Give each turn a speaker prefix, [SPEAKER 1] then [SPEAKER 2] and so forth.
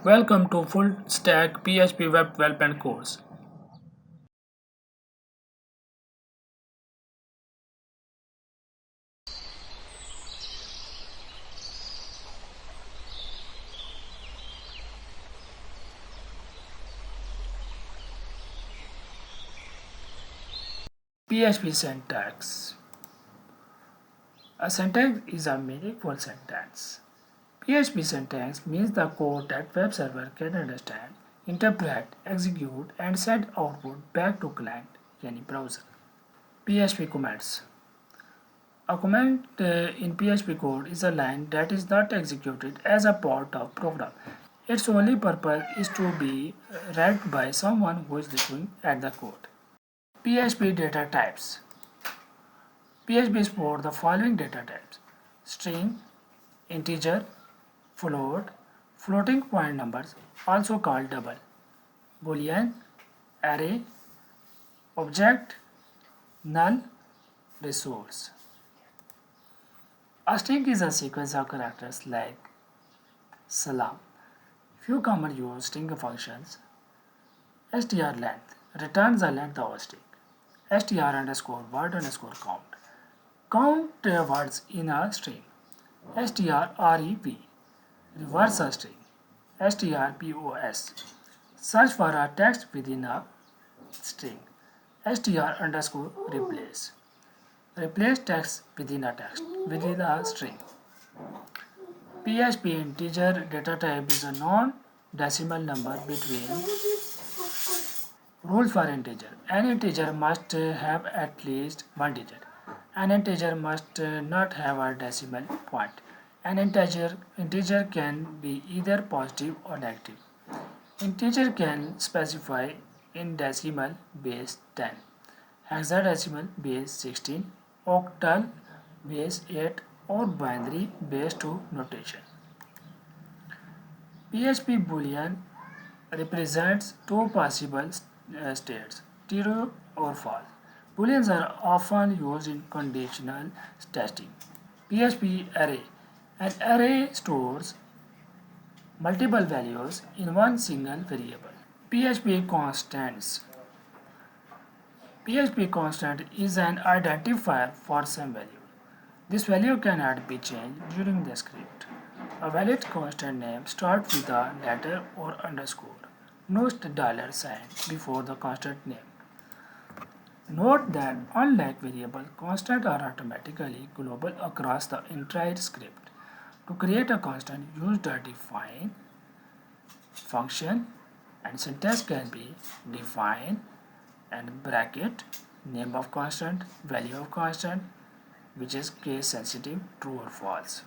[SPEAKER 1] Welcome to Full Stack PHP Web Development course. PHP Syntax. A syntax is a meaningful sentence. PHP syntax means the code that web server can understand, interpret, execute, and send output back to client, yani browser. PHP comments. A comment in PHP code is a line that is not executed as a part of program. Its only purpose is to be read by someone who is looking at the code. PHP data types. PHP supports the following data types: string, integer, float, floating point numbers, also called double, Boolean, array, object, null, resource. A string is a sequence of characters like salam. Few common use string functions. str length returns the length of a string. str underscore word underscore count. Count words in a string. strrev reverse a string. strpos search for a text within a string. str underscore replace text within a string. PHP integer data type is a non-decimal number between. Rules for integer. An integer must have at least one digit. An integer must not have a decimal point. An integer can be either positive or negative. Integer can specify in decimal base 10, hexadecimal base 16, octal base 8, or binary base 2 notation. PHP Boolean represents two possible states, true or false. Booleans are often used in conditional testing. PHP array. An array stores multiple values in one single variable. PHP constants. PHP constant is an identifier for some value. This value cannot be changed during the script. A valid constant name starts with a letter or underscore. Note the $sign before the constant name. Note that unlike variable, constants are automatically global across the entire script. To create a constant, use the define function, and syntax can be define and bracket, name of constant, value of constant, which is case sensitive, true or false.